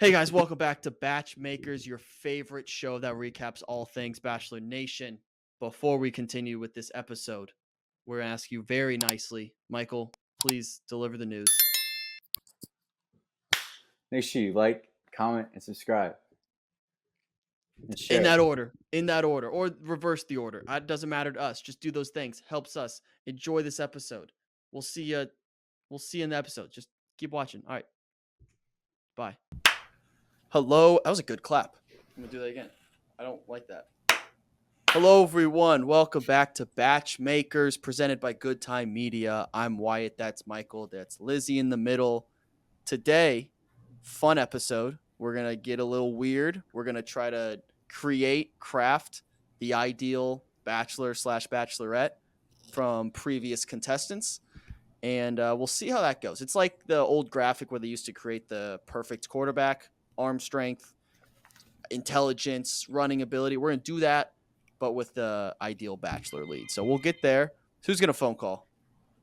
Hey guys, welcome back to BachMakers, your favorite show that recaps all things Bachelor Nation. Before we continue with this episode, we're going to ask you very nicely, Michael, please deliver the news. Make sure you like, comment, and subscribe. And share. In that order, or reverse the order. It doesn't matter to us. Just do those things. Helps us. Enjoy this episode. We'll see you in the episode. Just keep watching. All right. Bye. Hello. That was a good clap. I'm going to do that again. I don't like that. Hello, everyone. Welcome back to BachMakers, presented by Good Time Media. I'm Wyatt. That's Michael. That's Lizzie in the middle. Today, fun episode. We're going to get a little weird. We're going to try to craft the ideal Bachelor/Bachelorette from previous contestants. And we'll see how that goes. It's like the old graphic where they used to create the perfect quarterback, arm strength, intelligence, running ability. We're going to do that, but with the ideal Bachelor lead. So we'll get there. Who's going to phone call?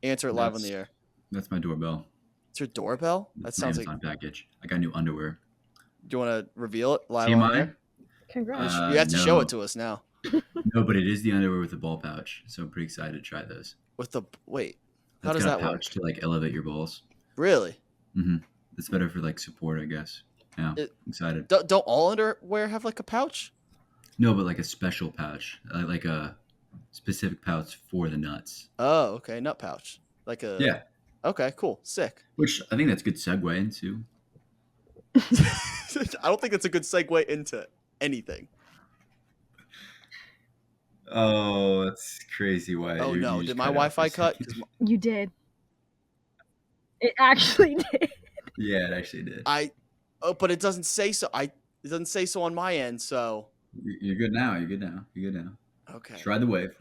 Answer it live on the air. That's my doorbell. It's your doorbell? That sounds Amazon package. I got new underwear. Do you want to reveal it live TMI? on the air? Congrats. You have to show it to us now. No, but it is the underwear with the ball pouch, so I'm pretty excited to try those. With the wait, how That's does got that a work? pouch to like elevate your balls. Really? Mm-hmm. It's better for like support, I guess. Yeah, excited. Don't all underwear have like a pouch? No, but like a special pouch, like a specific pouch for the nuts. Oh, okay, nut pouch. Like a Yeah. Okay, cool, sick. Which I think that's a good segue into. I don't think it's a good segue into anything. Oh, that's crazy. Why? Oh no, did my Wi-Fi cut? You did. It actually did. Yeah, it actually did. But it doesn't say so. It doesn't say so on my end. So you're good now. You're good now. Okay. Just ride the wave.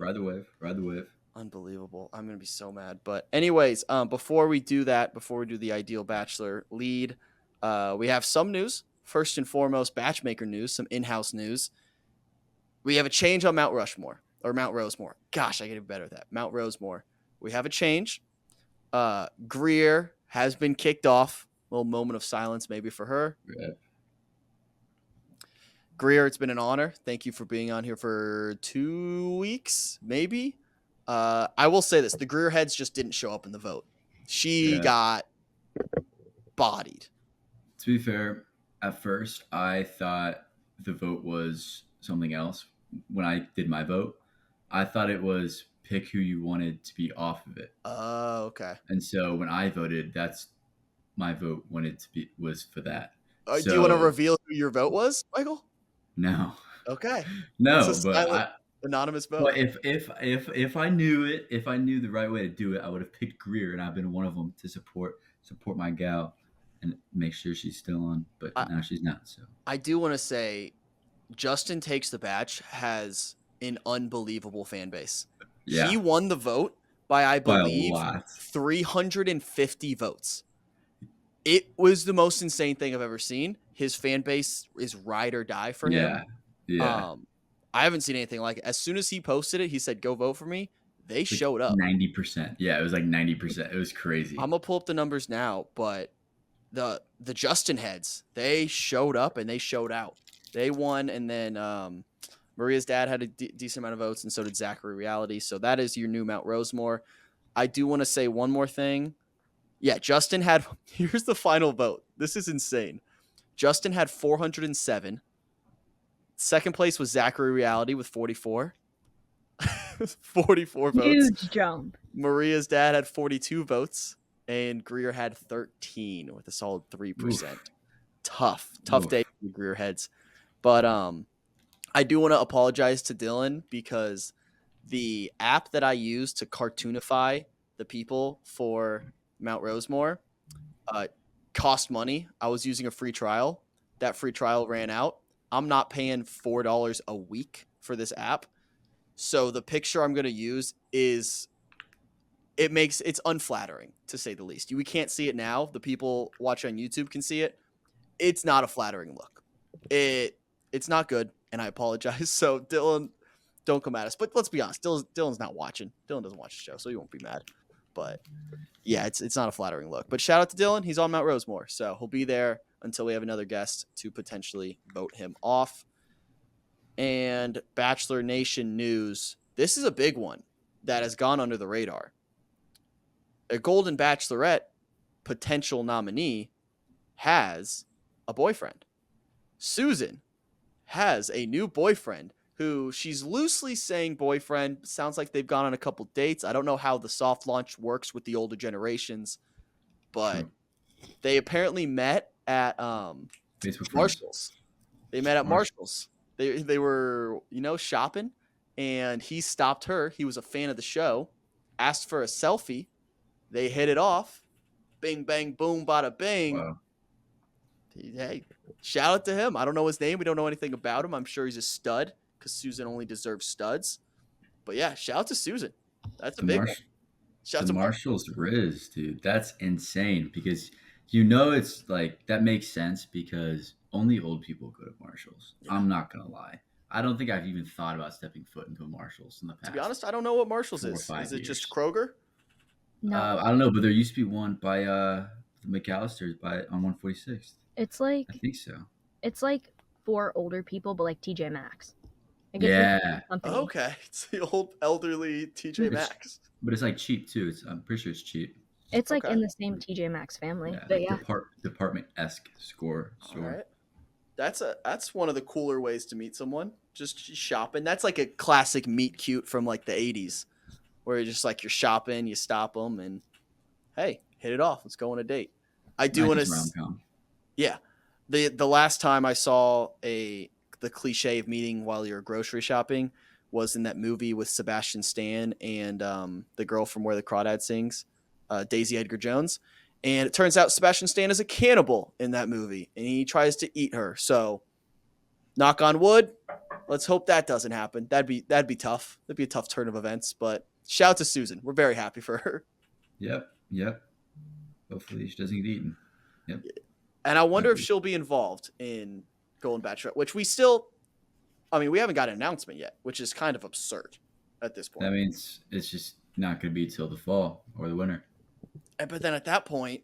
Unbelievable. I'm gonna be so mad. But anyways, before we do that, before we do the ideal Bachelor lead, we have some news. First and foremost, Batchmaker news, some in-house news. We have a change on Mount Rosemore. Gosh, I get better at that. Mount Rosemore. We have a change. Greer has been kicked off. A little moment of silence maybe for her. Yeah. Greer, it's been an honor. Thank you for being on here for 2 weeks, maybe. I will say this. The Greer heads just didn't show up in the vote. She got bodied. To be fair, at first, I thought the vote was something else. When I did my vote, I thought it was pick who you wanted to be off of it. Oh, okay. And so when I voted, that's my vote was for that. Do you want to reveal who your vote was, Michael? No. Okay. No, but anonymous vote. But if I knew the right way to do it, I would have picked Greer, and I've been one of them to support my gal and make sure she's still on. But now she's not. So I do want to say, Justin Takes the Batch has an unbelievable fan base. Yeah. He won the vote by, I believe, a lot. 350 votes. It was the most insane thing I've ever seen. His fan base is ride or die for him. Yeah. I haven't seen anything like it. As soon as he posted it, he said, "Go vote for me." They showed up. 90%. Yeah, it was like 90%. It was crazy. I'm gonna pull up the numbers now, but the Justin heads, they showed up and they showed out. They won, and then Maria's dad had a decent amount of votes, and so did Zachary Reality. So that is your new Mount Rosemore. I do want to say one more thing. Yeah, Justin had – here's the final vote. This is insane. Justin had 407. Second place was Zachary Reality with 44. 44 votes. Huge jump. Maria's dad had 42 votes, and Greer had 13 with a solid 3%. Oof. Tough day for the Greer heads. But I do want to apologize to Dylan because the app that I use to cartoonify the people for Mount Rosemore cost money. I was using a free trial. That free trial ran out. I'm not paying $4 a week for this app. So the picture I'm going to use it's unflattering, to say the least. We can't see it now. The people watching on YouTube can see it. It's not a flattering look. It's not good, and I apologize. So Dylan, don't come at us. But let's be honest, Dylan's not watching. Dylan doesn't watch the show, so he won't be mad. But yeah, it's not a flattering look. But shout out to Dylan. He's on Mount Rosemore, so he'll be there until we have another guest to potentially vote him off. And Bachelor Nation news. This is a big one that has gone under the radar. A Golden Bachelorette potential nominee has a boyfriend. Susan has a new boyfriend who she's loosely saying boyfriend. Sounds like they've gone on a couple dates. I don't know how the soft launch works with the older generations, but True. they apparently met at Facebook friends. Marshall's. They met at Marshall. Marshall's. They were, shopping, and he stopped her. He was a fan of the show, asked for a selfie. They hit it off. Bing, bang, boom, bada, bing. Wow. Hey, shout out to him. I don't know his name. We don't know anything about him. I'm sure he's a stud because Susan only deserves studs. But yeah, shout out to Susan. That's a big one. Shout out The to Marshall's Riz, dude. That's insane because it's like that makes sense because only old people go to Marshall's. Yeah. I'm not gonna lie. I don't think I've even thought about stepping foot into a Marshall's in the past. To be honest, I don't know what Marshall's 4 or is. 5 Is it just years. Kroger? No, I don't know, but there used to be one by the McAllisters on 146th. it's like I think so. it's like for older people, but like TJ Maxx. Like, it's Yeah. the same company. Okay. It's the old elderly TJ It's- Maxx. But it's like cheap too. I'm pretty sure it's cheap. It's like Okay. in the same TJ Maxx family. Yeah, But yeah, department-esque store. All right. That's one of the cooler ways to meet someone. Just shopping. That's like a classic meet cute from like the 80s where you're just like you're shopping, you stop them and hey, hit it off. Let's go on a date. I do want to rom-com. Yeah. The last time I saw the cliche of meeting while you're grocery shopping was in that movie with Sebastian Stan and the girl from Where the Crawdad Sings, Daisy Edgar Jones. And it turns out Sebastian Stan is a cannibal in that movie, and he tries to eat her. So, knock on wood. Let's hope that doesn't happen. That'd be tough. That'd be a tough turn of events. But shout out to Susan. We're very happy for her. Yep. Hopefully she doesn't get eaten. Yep. And I wonder if she'll be involved in Golden Bachelorette, which we haven't got an announcement yet, which is kind of absurd at this point. That means it's just not going to be till the fall or the winter. But then at that point,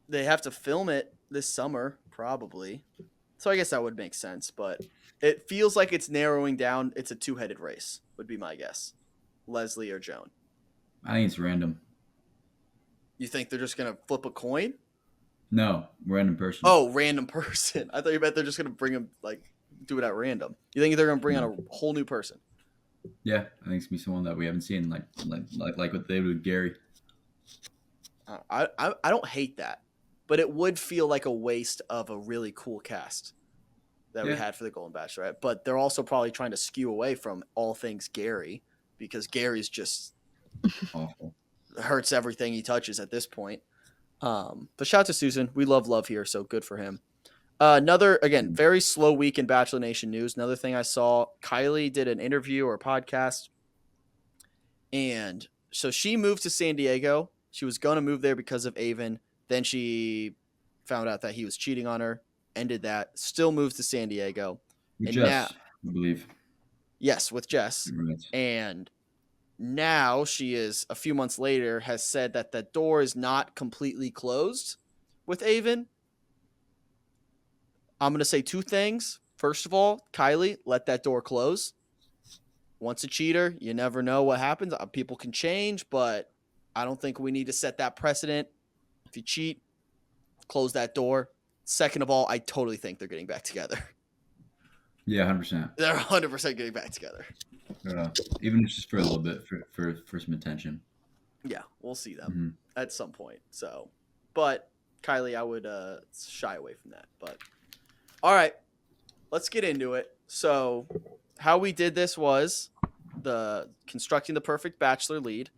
they have to film it this summer, probably. So I guess that would make sense. But it feels like it's narrowing down. It's a two-headed race, would be my guess. Leslie or Joan. I think it's random. You think they're just going to flip a coin? No, random person. Oh, random person. I thought you meant they're just going to bring him, do it at random. You think they're going to bring on a whole new person? Yeah, I think it's going to be someone that we haven't seen, like what they did with Gary. I don't hate that, but it would feel like a waste of a really cool cast that we had for the Golden Bachelorette. But they're also probably trying to skew away from all things Gary because Gary's just Awful. hurts everything he touches at this point. But shout out to Susan. We love here, so good for him. Another, again, very slow week in Bachelor Nation news. Another thing I saw, Kylie did an interview or podcast, and so she moved to San Diego. She was going to move there because of Avon. Then she found out that he was cheating on her, ended that, still moved to San Diego. With And Jess, I believe. Yes, with Jess. Right. And now she is, a few months later, has said that the door is not completely closed with Avon. I'm going to say two things. First of all, Kylie, let that door close. Once a cheater, you never know what happens. People can change, but I don't think we need to set that precedent. If you cheat, close that door. Second of all, I totally think they're getting back together. Yeah, 100%. They're 100% getting back together. Even if it's just for a little bit, for some attention. Yeah, we'll see them at some point. So, but Kylie, I would shy away from that. But all right, let's get into it. So, how we did this was the constructing the perfect bachelor lead.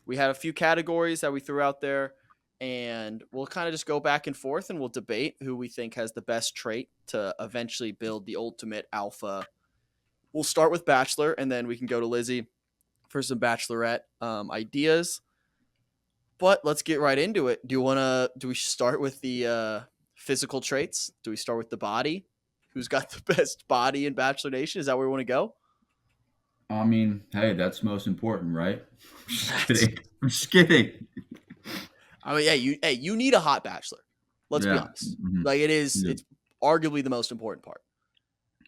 We had a few categories that we threw out there, and we'll kind of just go back and forth, and we'll debate who we think has the best trait to eventually build the ultimate alpha. We'll start with Bachelor, and then we can go to Lizzie for some Bachelorette ideas. But let's get right into it. Do we start with the physical traits? Do we start with the body? Who's got the best body in Bachelor Nation? Is that where we want to go? I mean, hey, that's most important, right? I'm just kidding. I mean, yeah, you need a hot bachelor. Let's be Yeah. honest. Mhm. Like it is, Yeah. it's arguably the most important part.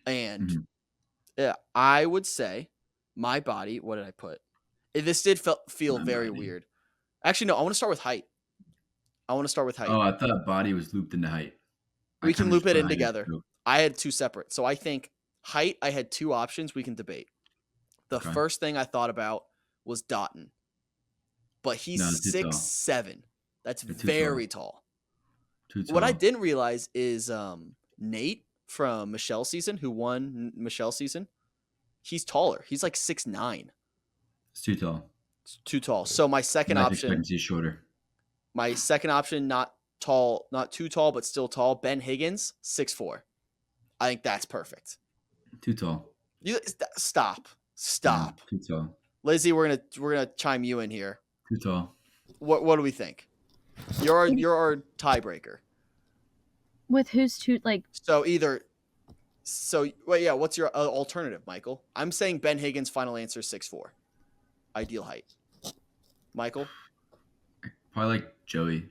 And Mhm. yeah, I would say my body. What did I put? This did feel My very body. weird. Actually, no. I want to start with height. Oh, I thought body was looped into height. I We can kind of loop just it put in height as together. a joke. I had two separate. So I think height, I had two options we can debate. The Okay. first thing I thought about was Dotton, but he's No, too tall. 6'7". That's They're too very tall. tall. Too What I tall. didn't realize is Nate from Michelle's season, who won Michelle's season, he's taller. He's like 6'9". It's too tall. It's too tall. So my second Life option, expectancy is shorter. not tall, not too tall, but still tall. Ben Higgins, 6'4". I think that's perfect. Too tall. Stop. Yeah, too tall. Lizzie, we're gonna chime you in here. Too tall. What do we think? You're our tiebreaker. With who's two, like, So what's your alternative, Michael? I'm saying Ben Higgins' final answer 6'4", ideal height. Michael, Probably like Joey.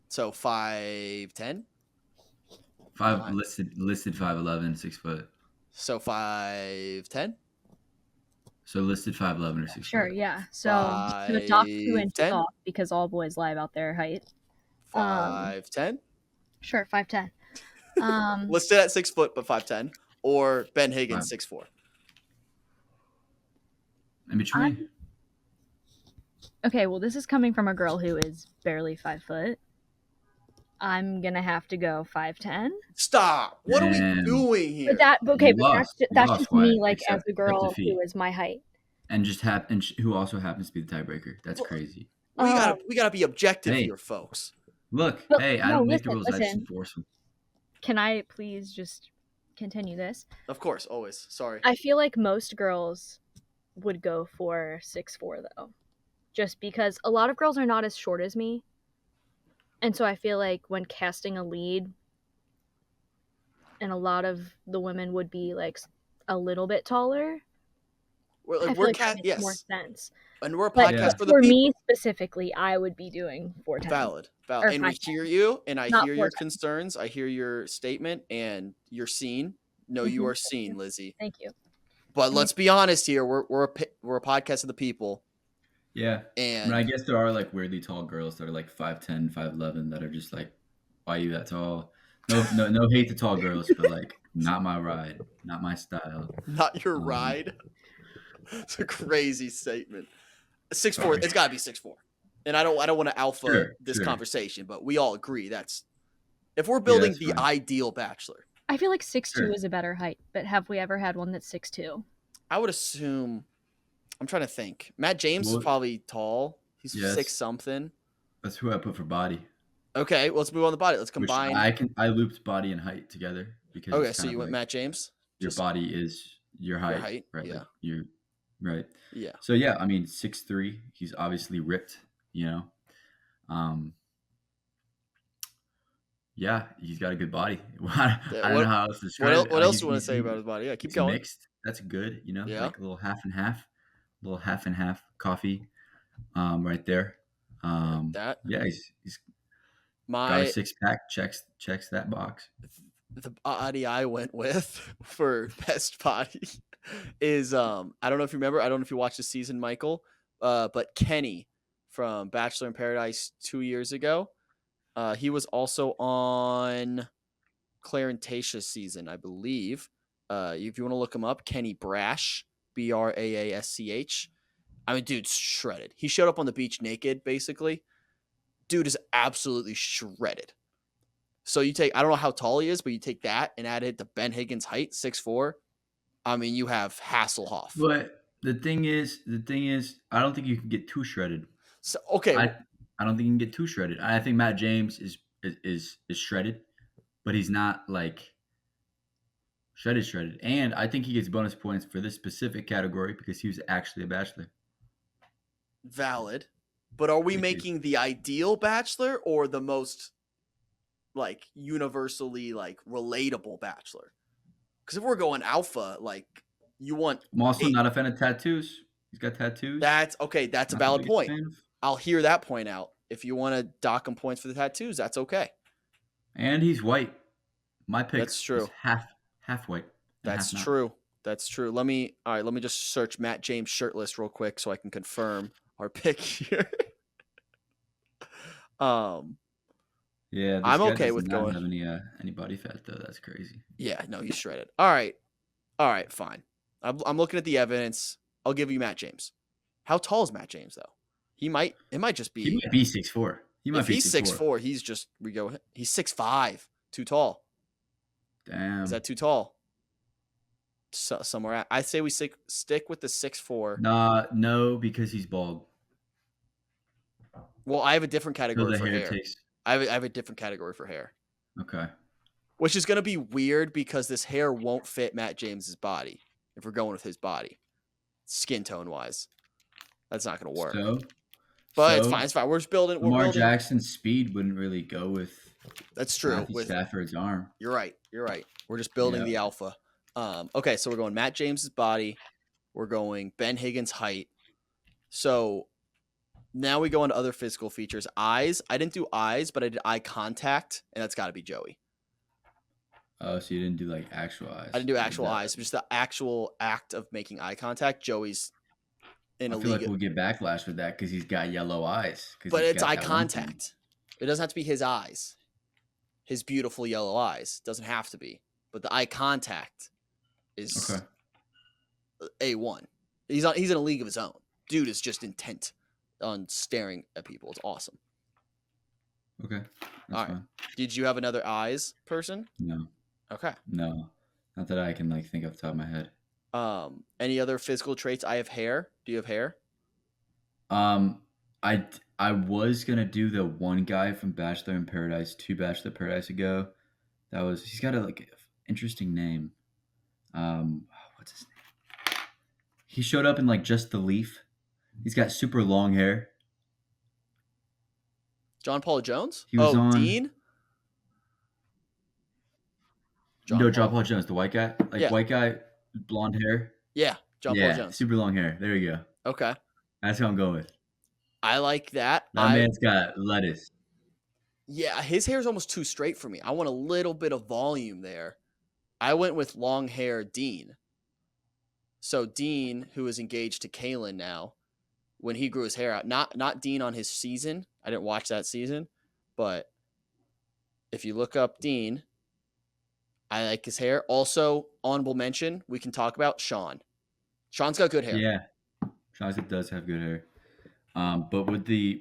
so 5'10". 5 listed 5'11", 6 foot. So 5'10". So listed 5'11" or 6 sure, foot. yeah. So the top 2 inches 5'10". off because all boys lie about their height. 5'10". Sure, 5'10". Listed at 6 foot, but 5'10", or Ben Higgins 6'4". In between. Okay, well, this is coming from a girl who is barely 5 foot. I'm gonna have to go 5'10". Stop! What are we Damn. doing here? But that's just me, Wyatt. like, as Accept a girl defeat. who is my height. And who also happens to be the tiebreaker. That's crazy. We gotta be objective Hey. here, folks. Look, Well, hey, I no, don't make the listen, rules. I just listen. enforce them. Can I please just continue this? Of course, always. Sorry. I feel like most girls would go for 6'4", though. Just because a lot of girls are not as short as me. And so I feel like when casting a lead, and a lot of the women would be like a little bit taller, I feel like that makes more sense. And we're a But podcast for the for people. me specifically, I would be doing 4'10". Valid. Or And we 5'10". hear you, and I Not hear your 4'10". concerns. I hear your statement, and you're seen. No, you are seen, Lizzie. Thank you. But let's be honest here. We're a podcast of the people. Yeah. And I guess there are like weirdly tall girls that are like 5'10", 5'11" that are just like, why are you that tall? No hate to tall girls, but like not my ride, not my style. Not your ride. It's a crazy statement. 6'4". Sorry. It's gotta be 6'4". And I don't want to alpha this Sure. conversation, but we all agree that's if we're building that's the fine. ideal bachelor. I feel like 6'2" Sure. is a better height, but have we ever had one that's 6'2"? I would assume. I'm trying to think. Matt James is probably tall. He's 6 something. That's who I put for body. Okay, well, let's move on the body. Let's combine. I looped body and height together because okay, so you went Matt James. Your body is your height, right? Yeah. Like you're right. Yeah. So yeah, I mean 6'3". He's obviously ripped. You know. Yeah, he's got a good body. I don't know how else to describe it. What else do you want to say about his body? Yeah, keep going. Mixed. That's good. You know, Yeah. like a little half and half coffee, right there. That. Yeah, he's got a 6-pack. Checks that box. The body I went with for best body is I don't know if you remember. I don't know if you watched the season, Michael. But Kenny from Bachelor in Paradise 2 years ago. He was also on Claire and Tayshia's season, I believe. If you want to look him up, Kenny Brash, Braasch. I mean, dude's shredded. He showed up on the beach naked, basically. Dude is absolutely shredded. So you take, I don't know how tall he is, but you take that and add it to Ben Higgins' height, 6'4". I mean, you have Hasselhoff. But the thing is, I don't think you can get too shredded. So okay, I don't think you can get too shredded. I think Matt James is shredded, but he's not like shredded. And I think he gets bonus points for this specific category because he was actually a bachelor. Valid. But are we making the ideal bachelor or the most like universally like relatable bachelor? Because if we're going alpha, like you want. I'm also not a fan of tattoos. He's got tattoos. That's okay. That's a valid point. I'll hear that point out. If you want to dock him points for the tattoos, that's okay. And he's white. My pick That's true. is half white. And That's half not. true. That's true. Let me just search Matt James shirtless real quick so I can confirm our pick here. Yeah, this I'm guy okay does with not going. have any body fat though. That's crazy. Yeah, no, he's shredded. All right, fine. I'm looking at the evidence. I'll give you Matt James. How tall is Matt James though? It might just be. He might be 6'4". He might If be he's 6'4", he's just he's 6'5", too tall. Damn. Is that too tall? Somewhere at, I say we stick with the 6'4". No, because he's bald. Well, I have a different So category the for hair hair. takes. I have a different category for hair, Okay. which is going to be weird because this hair won't fit Matt James's body if we're going with his body, skin tone wise. That's not going to work. But it's fine. It's fine. We're just building. Lamar Jackson's speed wouldn't really go with. That's true. Matthew Stafford's arm. You're right. We're just building the alpha. Okay, so we're going Matt James's body. We're going Ben Higgins' height. So now we go into other physical features. Eyes. I didn't do eyes, but I did eye contact, and that's got to be Joey. Oh, so you didn't do like actual eyes? I didn't do actual eyes, just the actual act of making eye contact. Joey's in a league. I feel like we'll get backlash with that because he's got yellow eyes. But it's eye contact. It doesn't have to be his eyes. His beautiful yellow eyes. Doesn't have to be. But the eye contact is A1. He's in a league of his own. Dude is just intent on staring at people. It's awesome. Okay. All right. Fine. Did you have another eyes person? No. Okay. No. Not that I can think off the top of my head. Any other physical traits? I have hair. Do you have hair? I was gonna do the one guy from Bachelor in Paradise 2 Bachelor Paradise ago. He's got a interesting name. What's his name? He showed up in just the leaf. He's got super long hair. John Paul Jones? He was on Dean? John Paul Jones, the white guy? White guy, blonde hair? Yeah, John Paul Jones. Super long hair. There you go. Okay. That's who I'm going with. I like that. That man's got lettuce. Yeah, his hair is almost too straight for me. I want a little bit of volume there. I went with long hair Dean. So Dean, who is engaged to Kaylin now, when he grew his hair out, not Dean on his season. I didn't watch that season, but if you look up Dean, I like his hair. Also, honorable mention, we can talk about Sean. Sean's got good hair. Yeah, Sean does have good hair. But would the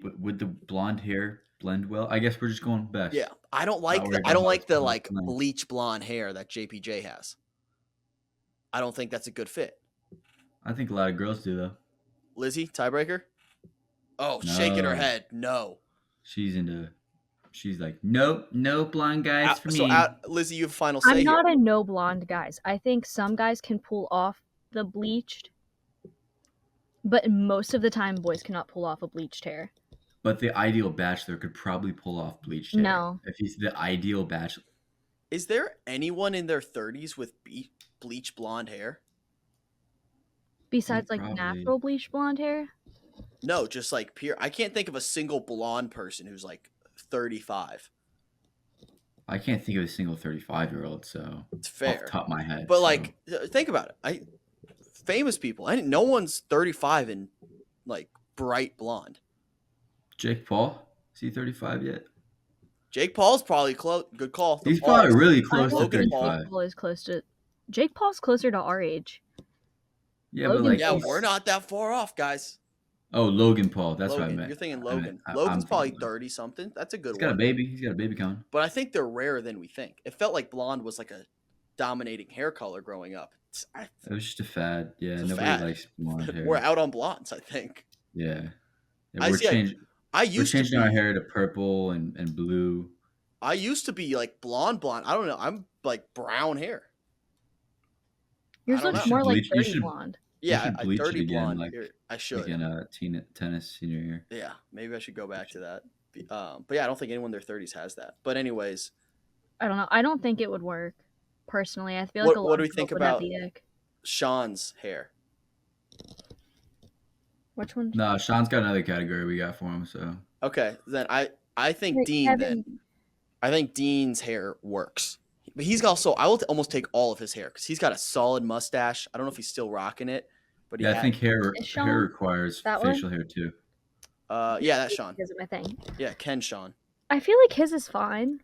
blonde hair blend well? I guess we're just going best. Yeah, I don't like the bleach blonde hair that JPJ has. I don't think that's a good fit. I think a lot of girls do though. Lizzie, tiebreaker? Oh, no. Shaking her head. No. She's like, nope, no blonde guys for me. Lizzie, you have final say. I'm not a no blonde guys. I think some guys can pull off the bleached, but most of the time, boys cannot pull off a bleached hair. But the ideal bachelor could probably pull off bleached hair. No. If he's the ideal bachelor. Is there anyone in their 30s with bleach blonde hair? Besides natural bleach blonde hair? No, just pure. I can't think of a single blonde person who's 35. I can't think of a single 35-year-old, so it's fair. Off the top of my head. But think about it. Famous people. No one's 35 and bright blonde. Jake Paul? Is he 35 yet? Jake Paul's probably close. Good call. He's probably really close to 35. Jake Paul is close to. Jake Paul's closer to our age. Yeah, Logan, but we're not that far off, guys. Oh, Logan Paul. That's what I meant. You're thinking Logan. Logan's probably 30 something. That's a good one. He's got a baby. He's got a baby coming. But I think they're rarer than we think. It felt like blonde was a dominating hair color growing up. It was just a fad. Yeah, nobody likes blonde hair. We're out on blondes, I think. Yeah. We're changing our hair to purple and blue. I used to be blonde. I don't know. I'm brown hair. Yours looks more like dirty blonde. Yeah, a dirty blonde. I should. In a tennis senior year. Yeah, maybe I should go back to that. But yeah, I don't think anyone in their 30s has that. But anyways, I don't know. I don't think it would work. Personally, I feel like what do we think about Sean's hair? Which one? No, Sean's got another category we got for him. So okay, then I think Dean. Then I think Dean's hair works. But he's also, I will almost take all of his hair because he's got a solid mustache. I don't know if he's still rocking it, but he Yeah, I had. think hair Is Sean hair requires that facial one? hair too. Yeah, that's Sean. Isn't my thing. Yeah, Ken Sean. I feel like his is fine.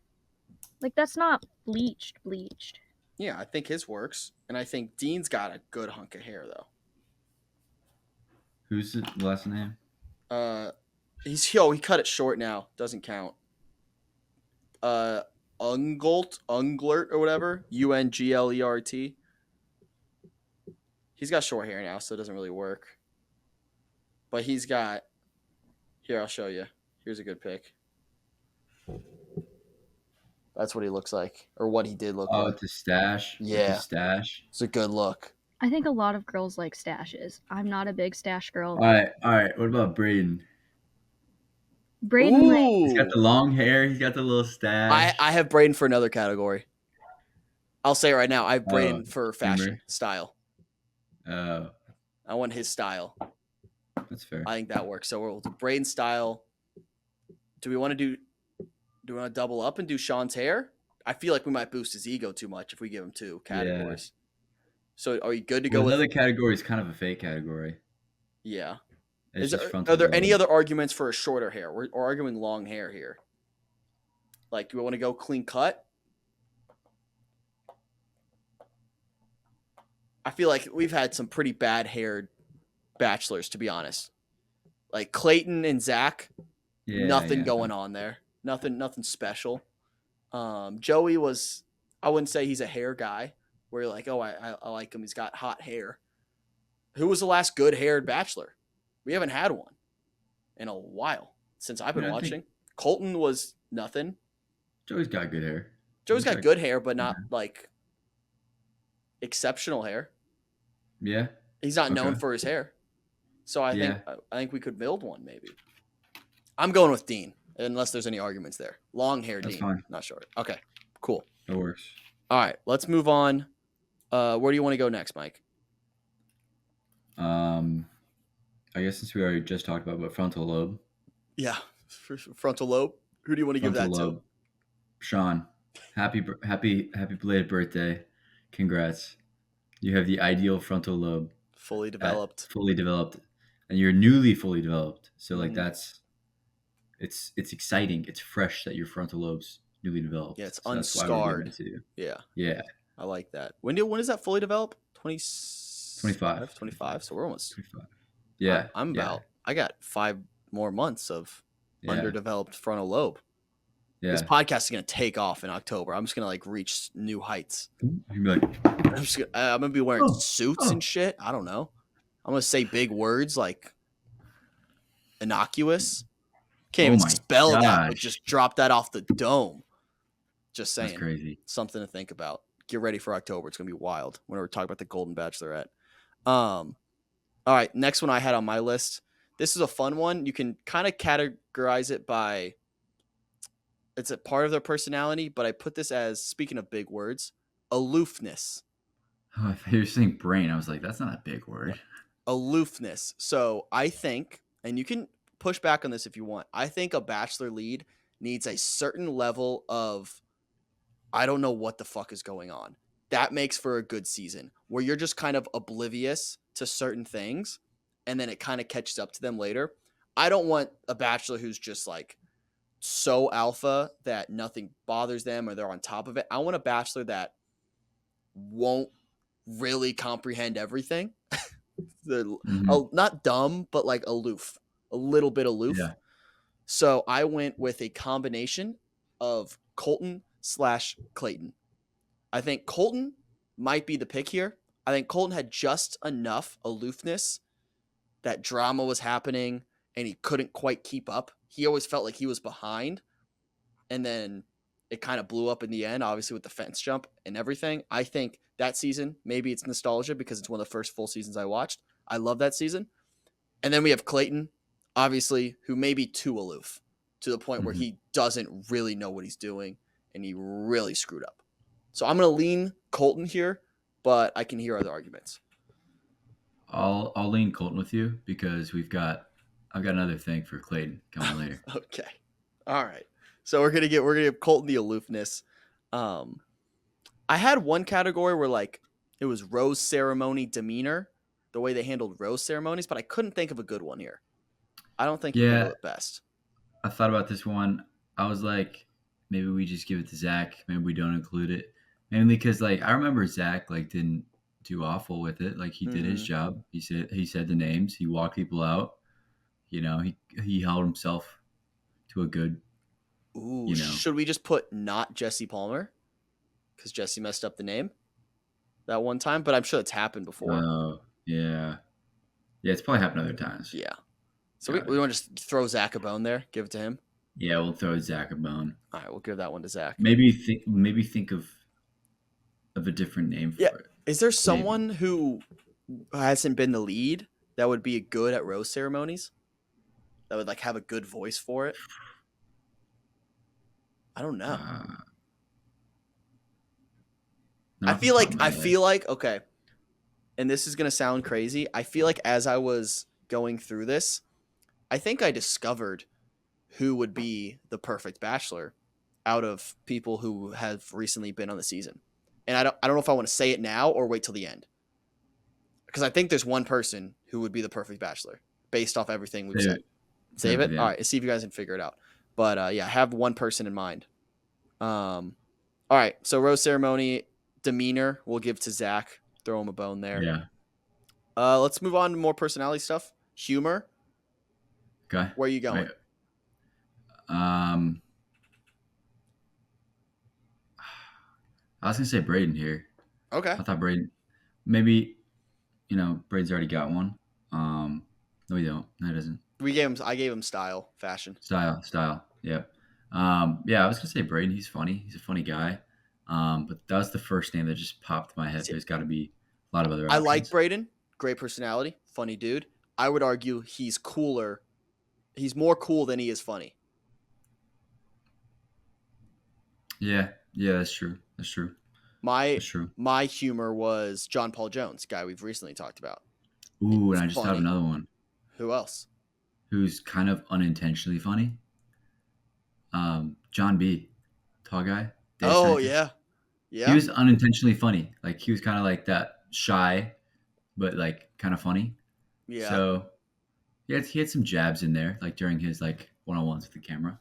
Like that's not bleached. Yeah, I think his works. And I think Dean's got a good hunk of hair, though. Who's the last name? He cut it short now. Doesn't count. Unglert or whatever. Unglert. He's got short hair now, so it doesn't really work. But he's got. Here, I'll show you. Here's a good pic. That's what he looks like, or what he did look Oh, like. it's a stash. Yeah. It's a stash. It's a good look. I think a lot of girls like stashes. I'm not a big stash girl. All right. What about Braden? Braden, like, He's got the long hair. He's got the little stash. I have Braden for another category. I'll say it right now. I have Braden for fashion humor. style. Oh, I want his style. that's fair. I think that works. So we'll do Braden style. Do we want to double up and do Sean's hair? I feel like we might boost his ego too much if we give him two categories. Yeah. So are you good to go with another category is kind of a fake category. Yeah. Are there any other arguments for a shorter hair? We're arguing long hair here. Like, do we want to go clean cut? I feel like we've had some pretty bad haired bachelors, to be honest. Like Clayton and Zach, nothing going on there. Nothing special. Joey was, I wouldn't say he's a hair guy where you're like, oh, I like him. He's got hot hair. Who was the last good haired bachelor? We haven't had one in a while since I've been watching. Colton was nothing. Joey's got good hair. Joey's got good hair, but not like exceptional hair. Yeah. He's not known for his hair. So I think we could build one maybe. I'm going with Dean, unless there's any arguments there. Long hair Dean, fine. Not short. Okay, cool. That works. All right, let's move on. Where do you want to go next, Mike? I guess since we already just talked about frontal lobe. Yeah, frontal lobe. Who do you want to give that to? Sean, happy belated birthday! Congrats. You have the ideal frontal lobe. Fully developed. And you're newly fully developed. So like it's exciting. It's fresh that your frontal lobe's newly developed. Yeah, it's unscarred. Yeah. Yeah. I like that. When is that fully developed? 25. 25. So we're almost 25. Yeah. I got 5 more months of underdeveloped frontal lobe. Yeah. This podcast is going to take off in October. I'm just going to like reach new heights. You're like, I'm going to be wearing suits and shit. I don't know. I'm going to say big words like innocuous. Can't even spell that, but just drop that off the dome. Just saying. That's crazy. Something to think about. Get ready for October. It's going to be wild when we're talking about the Golden Bachelorette. All right, next one I had on my list. This is a fun one. You can kind of categorize it by it's a part of their personality, but I put this as, speaking of big words, aloofness. Oh, I thought you were saying brain. I was like, that's not a big word. Aloofness. So I think, and you can push back on this if you want, I think a bachelor lead needs a certain level of, I don't know what the fuck is going on. That makes for a good season where you're just kind of oblivious to certain things and then it kind of catches up to them later. I don't want a bachelor who's just like so alpha that nothing bothers them or they're on top of it. I want a bachelor that won't really comprehend everything. Not dumb, but like aloof, a little bit aloof. Yeah. So I went with a combination of Colton/Clayton. I think Colton might be the pick here. I think Colton had just enough aloofness that drama was happening and he couldn't quite keep up. He always felt like he was behind. And then it kind of blew up in the end, obviously with the fence jump and everything. I think that season, maybe it's nostalgia because it's one of the first full seasons I watched. I love that season. And then we have Clayton, obviously, who may be too aloof to the point where he doesn't really know what he's doing and he really screwed up. So I'm going to lean Colton here, but I can hear other arguments. I'll lean Colton with you because I've got another thing for Clayton coming later. Okay. All right. So we're gonna give Colton the aloofness. I had one category where like it was rose ceremony demeanor, the way they handled rose ceremonies, but I couldn't think of a good one here. I don't think you handled Yeah, it best. I thought about this one. I was like, maybe we just give it to Zach. Maybe we don't include it. Mainly because like I remember Zach like didn't do awful with it. Like he did his Mhm. job. He said the names. He walked people out. He held himself to a good. Ooh, You know. should we just put not Jesse Palmer? Because Jesse messed up the name that one time, but I'm sure it's happened before. Oh yeah, yeah. It's probably happened other times. Yeah. So Got we it. want to just throw Zach a bone there, give it to him. Yeah, we'll throw Zach a bone. All right, we'll give that one to Zach. Maybe think of a different name for Yeah. it. Is there someone who hasn't been the lead that would be good at rose ceremonies? That would like have a good voice for it? I don't know. Not off the top of my head. feel like okay. And this is going to sound crazy. I feel like as I was going through this, I think I discovered who would be the perfect bachelor out of people who have recently been on the season. And I don't know if I want to say it now or wait till the end. Because I think there's one person who would be the perfect bachelor based off everything we've said. Save it? Yeah. All right, let's see if you guys can figure it out. But yeah, have one person in mind. All right, so rose ceremony demeanor we'll give to Zach. Throw him a bone there. Yeah. Let's move on to more personality stuff. Humor. Okay. Where are you going? Right. I was gonna say Braden here. Okay. I thought Braden. Maybe, Braden's already got one. No, we don't. No, he doesn't. I gave him style, fashion. Style. Yeah. Yeah, I was gonna say Braden. He's funny. He's a funny guy. But that was the first name that just popped in my head. There's got to be a lot of other I options. like Braden. Great personality. Funny dude. I would argue he's cooler. He's more cool than he is funny. Yeah, that's true. My humor was John Paul Jones, guy we've recently talked about. Ooh, It's and I just funny. have another one. Who else? Who's kind of unintentionally funny. John B. Tall guy. Oh, scientist. yeah. Yeah. He was unintentionally funny. Like he was kind of like that shy, but like kind of funny. Yeah. So he had some jabs in there, like during his like one-on-ones with the camera.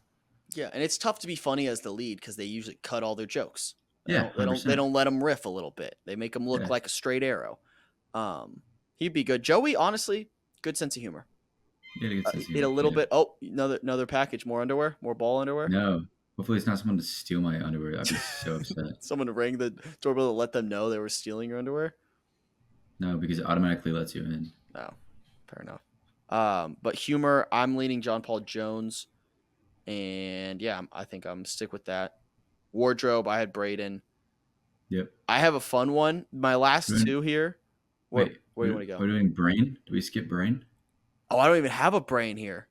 Yeah, and it's tough to be funny as the lead because they usually cut all their jokes. They Yeah, they don't let him riff a little bit. They make him look Yeah. like a straight arrow. He'd be good. Joey, honestly, good sense of humor. Eat a little bit. Oh, another package. More underwear. More ball underwear. No, hopefully it's not someone to steal my underwear. I'd be so upset. Someone to ring the doorbell to let them know they were stealing your underwear. No, because it automatically lets you in. No, fair enough. But humor, I'm leaning John Paul Jones, and yeah, I think I'm stick with that. Wardrobe, I had Braden. Yep. I have a fun one. My last Good. two here. Where do you want to go? We're doing brain. Do we skip brain? Oh, I don't even have a brain here.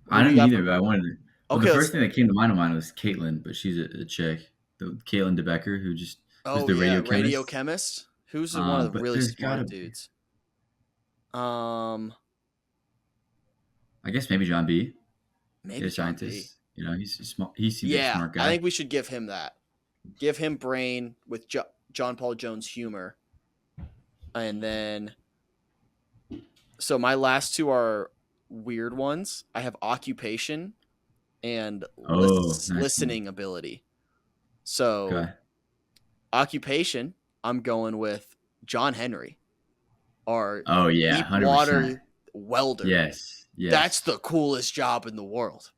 I don't either, but I wanted to. Well, Okay, the first thing that came to mind was Caitlin, but she's a chick. Caitlin DeBecker, who just was the radio chemist. Who's one of the really smart dudes? I guess maybe John B. Maybe He's a scientist. He's smart. He seems like a smart guy. I think we should give him that. Give him brain with John Paul Jones humor. And then, so my last two are weird ones. I have occupation and listening ability. So, occupation, I'm going with John Henry, our deep 100%. water welder. Yes. That's the coolest job in the world.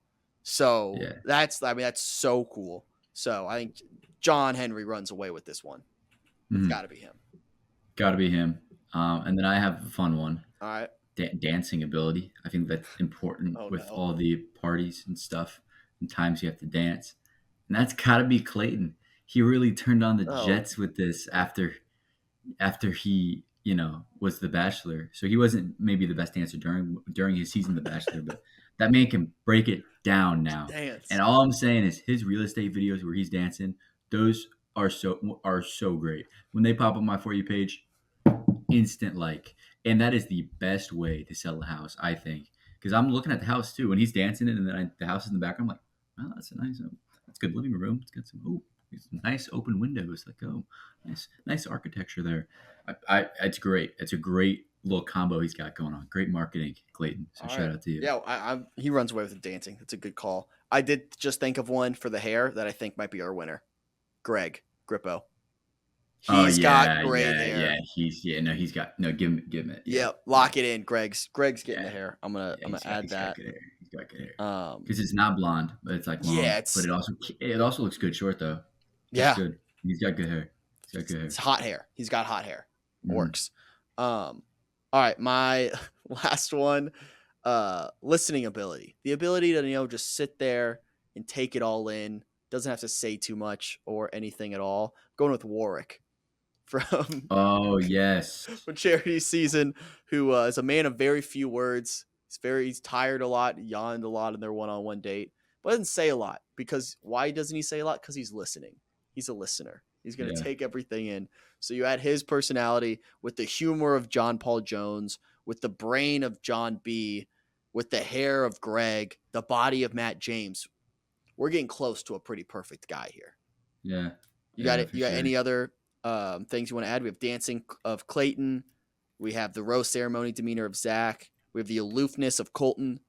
So that's so cool. So I think John Henry runs away with this one. It's got to be him. And then I have a fun one. All right. Dancing ability. I think that's important all the parties and stuff and times you have to dance. And that's got to be Clayton. He really turned on the jets with this after he, was the Bachelor. So he wasn't maybe the best dancer during his season, The Bachelor, but that man can break it down now. Dance. And all I'm saying is his real estate videos where he's dancing, those are so great. When they pop on my For You page, instant like. And that is the best way to sell a house, I think. Because I'm looking at the house too. When he's dancing and then the house is in the background, I'm like, Oh, that's a nice. That's a good living room. It's got some nice open windows. Like nice architecture there. It's great. It's a great little combo he's got going on. Great marketing, Clayton. So All shout right. out to you. Yeah, he runs away with the dancing. That's a good call. I did just think of one for the hair that I think might be our winner. Greg Grippo. He's got great hair. He's got give him it. Yeah, lock it in. Greg's getting the hair. I'm gonna add he's that. Got good hair. He's got good hair. Because it's not blonde, but it's like long. Yeah, but it also looks good short though. It's good. He's got good hair. It's hot hair. He's got hot hair. Works. All right, my last one, listening ability. The ability to just sit there and take it all in. Doesn't have to say too much or anything at all. Going with Warwick from from Charity Season, who is a man of very few words. He's tired a lot, yawned a lot in their one-on-one date, but doesn't say a lot. Because why doesn't he say a lot? Because he's listening. He's a listener. He's going to take everything in. So you add his personality with the humor of John Paul Jones, with the brain of John B., with the hair of Greg, the body of Matt James. We're getting close to a pretty perfect guy here. Yeah. You got it. You got any other things you want to add? We have dancing of Clayton. We have the rose ceremony demeanor of Zach. We have the aloofness of Colton,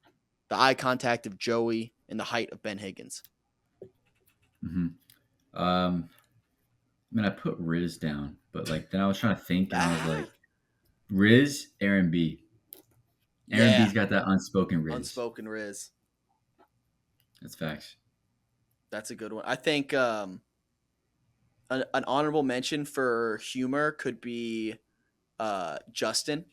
the eye contact of Joey, and the height of Ben Higgins. I put Riz down, but then I was trying to think, and I was like, Riz, Aaron B. Aaron B's got that unspoken Riz. Unspoken Riz. That's facts. That's a good one. I think an honorable mention for humor could be Justin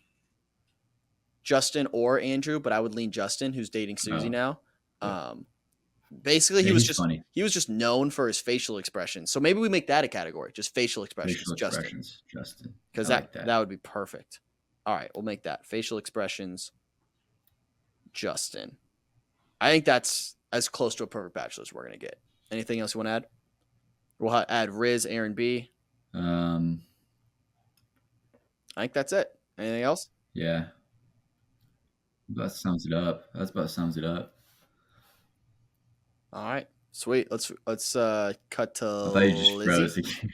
or Andrew, but I would lean Justin, who's dating Susie now. Basically, he was just known for his facial expressions. So maybe we make that a category, just facial expressions. Justin. Because that would be perfect. All right, we'll make that facial expressions. Justin. I think that's as close to a perfect bachelor as we're gonna get. Anything else you want to add? We'll add Riz, Aaron B. I think that's it. Anything else? Yeah. That sums it up. That's about sums it up. All right, sweet. Let's cut to I thought you just froze Lizzie. again.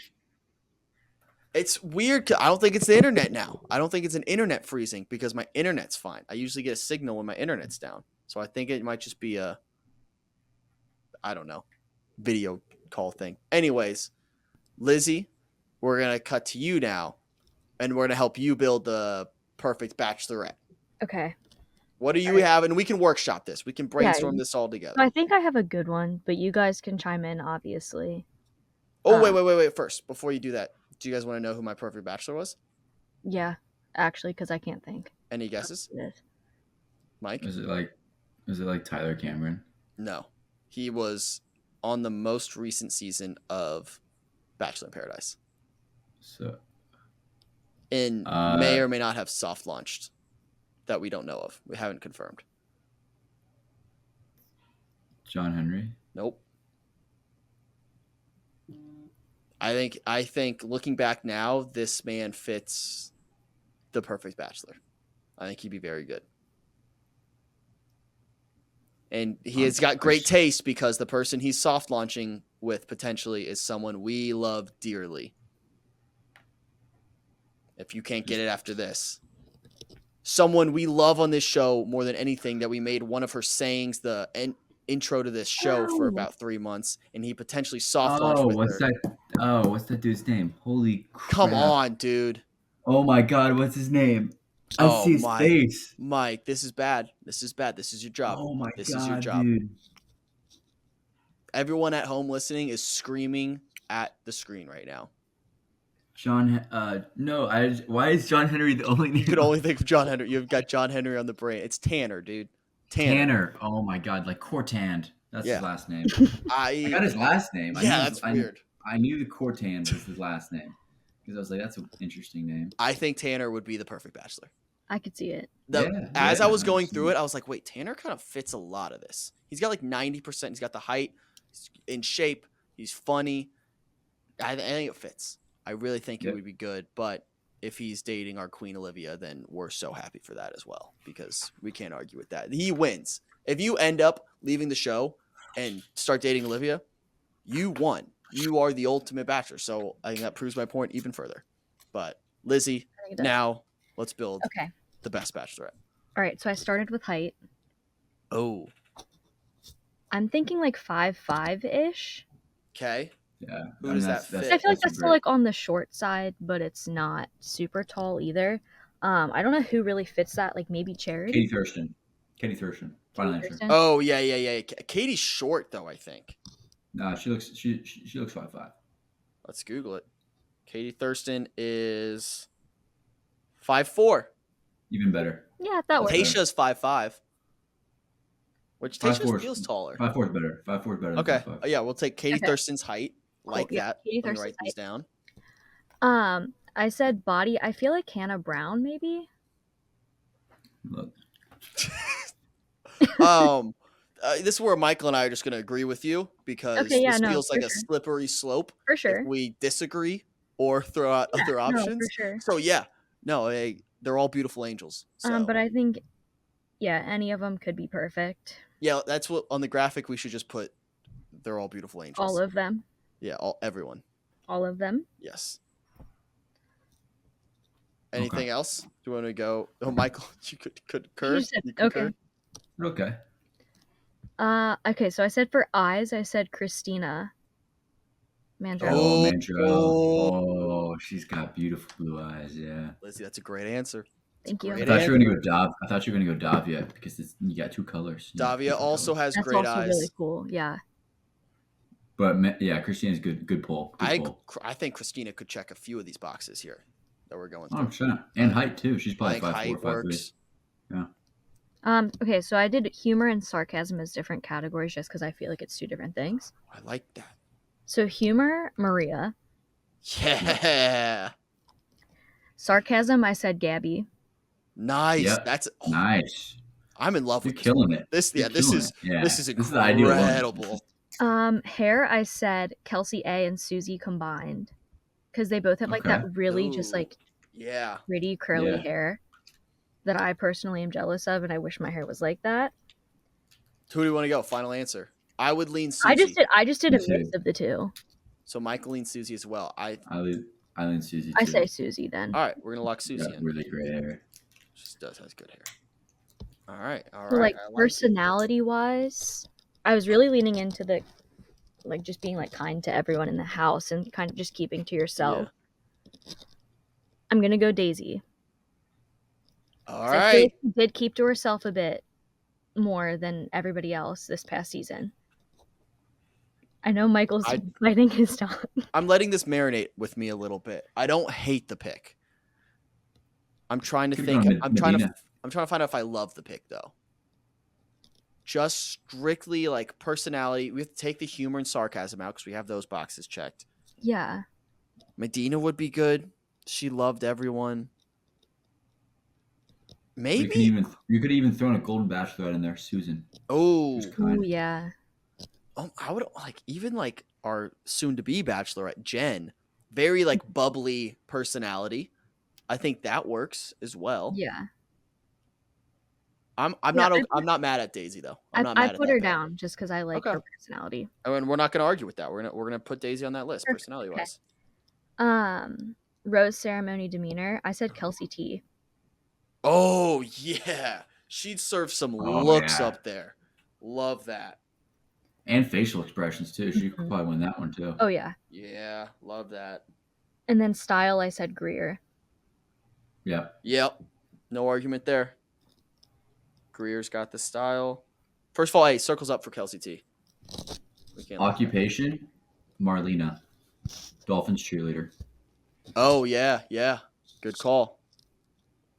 It's weird. I don't think it's the internet now. I don't think it's an internet freezing because my internet's fine. I usually get a signal when my internet's down. So I think it might just be a, I don't know, video call thing. Anyways, Lizzie, we're going to cut to you now, and we're going to help you build the perfect bachelorette. Okay. What do you have? And we can workshop this. We can brainstorm this all together. I think I have a good one, but you guys can chime in, obviously. Oh, wait. First, before you do that, do you guys want to know who my perfect bachelor was? Yeah, actually, because I can't think. Any guesses? Mike? Was it like Tyler Cameron? No. He was on the most recent season of Bachelor in Paradise. So. And may or may not have soft launched that we don't know of. We haven't confirmed. John Henry? Nope. I think looking back now, this man fits the perfect bachelor. I think he'd be very good. And he has got great taste because the person he's soft launching with potentially is someone we love dearly. If you can't get it after this. Someone we love on this show more than anything, that we made one of her sayings the intro to this show for about 3 months, and he potentially soft launched with her. What's that dude's name? Holy crap. Come on, dude. Oh my god, what's his name? I see his face. Mike, this is bad. This is bad. This is your job. Oh my this god, is your job. Dude. Everyone at home listening is screaming at the screen right now. Why is John Henry the only name? You could only think of John Henry. You've got John Henry on the brain. It's Tanner, dude. Tanner. Oh my god, like Cortand. That's his last name. I got his last name. That's weird. I knew the Cortand was his last name because I was like, that's an interesting name. I think Tanner would be the perfect bachelor. I could see it. As I was going through it, I was like, wait, Tanner kind of fits a lot of this. He's got like 90%. He's got the height. He's in shape. He's funny. I think it fits. I really think it would be good. But if he's dating our Queen Olivia, then we're so happy for that as well because we can't argue with that. He wins. If you end up leaving the show and start dating Olivia, you won. You are the ultimate bachelor. So I think that proves my point even further. But Lizzie, I think it does. now let's build Okay. the best bachelorette. All right. So I started with height. Oh, I'm thinking like 5'5" ish. okay. Yeah. Who does that fit? I feel like a that's still like on the short side, but it's not super tall either. I don't know who really fits that. Like maybe Charity. Katie Thurston. Final answer. Thurston? Oh, yeah. Katie's short though, I think. No, she looks 5'5". Let's Google it. Katie Thurston is 5'4". Even better. Yeah, that works. Okay. Tasha's 5'5". Which 5'4" Tasha is- feels taller. 5'4" is better. 5'4" is better than Okay. 5'5". Yeah, we'll take Katie Okay. Thurston's height. Like Yeah, that. Katie Let me Thurston's write these down. I said body. I feel like Hannah Brown, maybe. Look. This is where Michael and I are just going to agree with you because Okay, yeah, this no, feels for like a sure. slippery slope For sure. if we disagree or throw out other No, options. for sure. So yeah, no, they're all beautiful angels. So But I think, yeah, any of them could be perfect. yeah, that's what on the graphic we should just put. They're all beautiful angels. All of them. Yeah, everyone. All of them. Yes. Anything else? Do you want to go? Oh, Michael, you could concur. just said- You concur? okay. Okay. Okay, so I said for eyes, I said Christina Mandrell. Oh, Oh. Mandrell. Oh, she's got beautiful blue eyes. Yeah. Lizzie, that's a great answer. Thank you. I Great thought you were answer. gonna go Dav. I thought you were gonna go Davia because you got two colors. You got Davia different also colors. has That's great also eyes. really cool. Yeah. But yeah, Christina's good. Good pull. Good pull. I think Christina could check a few of these boxes here that we're going through. 100%. And height too. She's I probably think 5'4", height 5'3". works. Okay, so I did humor and sarcasm as different categories just because I feel like it's two different things. I like that. So humor, Maria. Yeah. Sarcasm, I said Gabby. Nice. Yep. That's Nice. I'm in love You're with killing it. this. You're Yeah, this killing is it. Yeah. this is the ideal one. incredible. Hair, I said Kelsey A and Susie combined because they both have like that really just Ooh. like Yeah. pretty curly Yeah. hair that I personally am jealous of, and I wish my hair was like that. Who do you want to go? Final answer. I would lean Susie. I just did Me a mix too. of the two. So Michael leans Susie as well. I lean Susie too. I say Susie then. All right, we're gonna lock She's Susie got in. really great hair. She has good hair. All right. So like I it. personality wise, I was really leaning into the like just being like kind to everyone in the house and kind of just keeping to yourself. I'm gonna go Daisy. All So I feel right. like she did keep to herself a bit more than everybody else this past season. I know Michael's biting his tongue. I'm letting this marinate with me a little bit. I don't hate the pick. I'm trying to think. I'm trying to find out if I love the pick though. Just strictly like personality. We have to take the humor and sarcasm out because we have those boxes checked. Yeah. Medina would be good. She loved everyone. Maybe You could even throw in a golden bachelorette in there, Susan. Oh, yeah. I would even our soon-to-be bachelorette Jen, very like bubbly personality. I think that works as well. Yeah. I'm not mad at Daisy though. I put her down just because I like her personality. And we're not gonna argue with that. We're gonna put Daisy on that list personality wise. Rose ceremony demeanor. I said Kelsey T. Oh yeah, she'd serve some looks up there. Love that. And facial expressions too. She could probably win that one too. Oh yeah. Yeah, love that. And then style, I said Greer. Yeah. Yep. No argument there. Greer's got the style. First of all, hey, circles up for Kelsey T. Occupation, Marlena, Dolphins cheerleader. Oh yeah. Good call.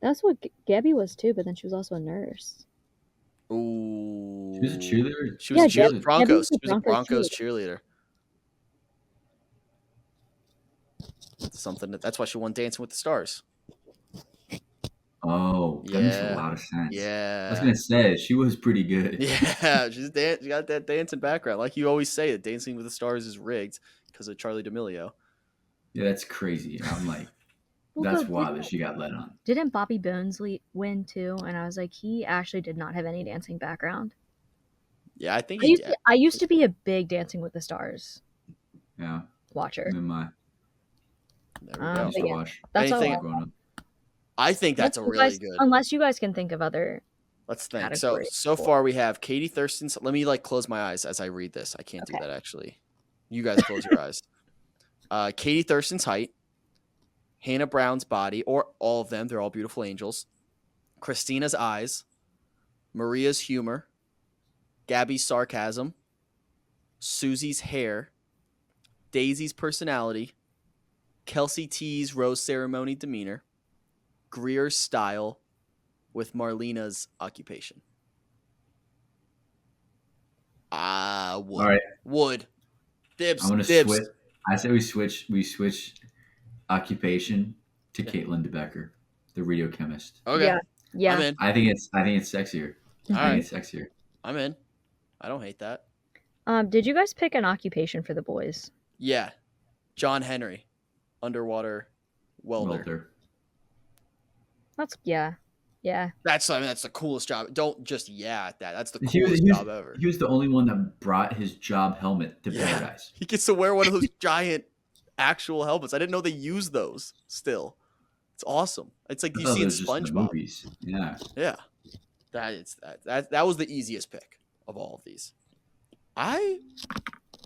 That's what Gabby was too, but then she was also a nurse. Ooh. She was a cheerleader. She was a cheerleader. Broncos. She was a Broncos cheerleader. That's why she won Dancing with the Stars. Oh, that makes a lot of sense. Yeah. I was gonna say she was pretty good. Yeah, she got that dancing background. Like you always say, that Dancing with the Stars is rigged because of Charlie D'Amelio. Yeah, that's crazy. I'm like, that's wild that she got let on. Didn't Bobby Bones win too? And I was like, he actually did not have any dancing background. Yeah, I think I used to be a big Dancing with the Stars Yeah. watcher. In my There we I go. used to yeah, watch that's all. Anything? growing up. I think that's a really good. Unless you guys can think of other. Let's think. Category So for- far we have Katie Thurston's. Let me like close my eyes as I read this. I can't do Okay. that actually. You guys close your eyes. Katie Thurston's height, Hannah Brown's body, or all of them. They're all beautiful angels. Christina's eyes, Maria's humor, Gabby's sarcasm, Susie's hair, Daisy's personality, Kelsey T's rose ceremony demeanor, Greer's style, with Marlena's occupation. Wood. All right. Wood. Dibs. I'm gonna Dibs. switch. I say we switch occupation to Yeah. Caitlin DeBecker, the radio chemist. Okay. Yeah. Yeah. I'm in. I think it's sexier. All I right. think it's sexier. I'm in. I don't hate that. Did you guys pick an occupation for the boys? Yeah. John Henry, underwater welder. Yeah. That's the coolest job. Don't just at that. That's the He was- coolest he was- job ever. He was the only one that brought his job helmet to Yeah. paradise. He gets to wear one of those giant actual helmets. I didn't know they use those still. It's awesome. It's like I you thought see it in was just in the SpongeBob. movies. Yeah. Yeah. That was the easiest pick of all of these.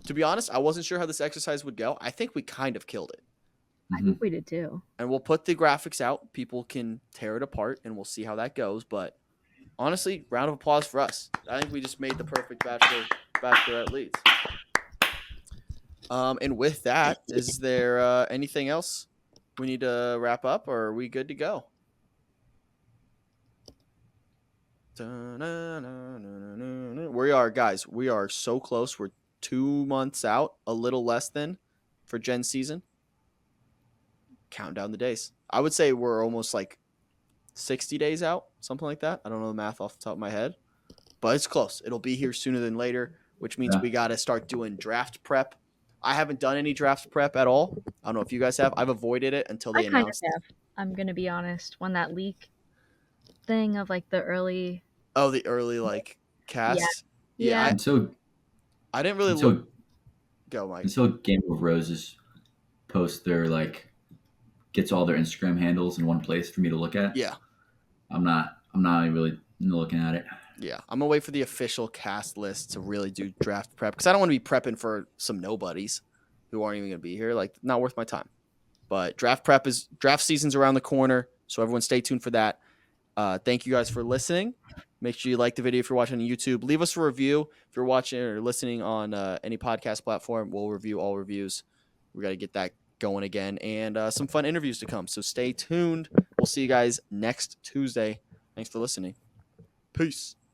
To be honest, I wasn't sure how this exercise would go. I think we kind of killed it. I think we did too. And we'll put the graphics out. People can tear it apart and we'll see how that goes. But honestly, round of applause for us. I think we just made the perfect Bachelorette leads. And with that, is there anything else we need to wrap up, or are we good to go? We are, guys. We are so close. We're 2 months out, a little less than, for Jen's season. Count down the days. I would say we're almost like 60 days out, something like that. I don't know the math off the top of my head, but it's close. It'll be here sooner than later, which means we got to start doing draft prep. I haven't done any draft prep at all. I don't know if you guys have. I've avoided it until they announced. Kind of have. I'm gonna be honest. When that leak thing of like the early. Oh, the early like cast. Yeah. And so I didn't really until, go, Mike. Until Game of Roses post their gets all their Instagram handles in one place for me to look at. Yeah. I'm not really looking at it. Yeah, I'm gonna wait for the official cast list to really do draft prep because I don't want to be prepping for some nobodies who aren't even gonna be here. Like, not worth my time. But draft season's around the corner, so everyone stay tuned for that. Thank you guys for listening. Make sure you like the video if you're watching on YouTube. Leave us a review if you're watching or listening on any podcast platform. We'll review all reviews. We got to get that going again, and some fun interviews to come. So stay tuned. We'll see you guys next Tuesday. Thanks for listening. Peace.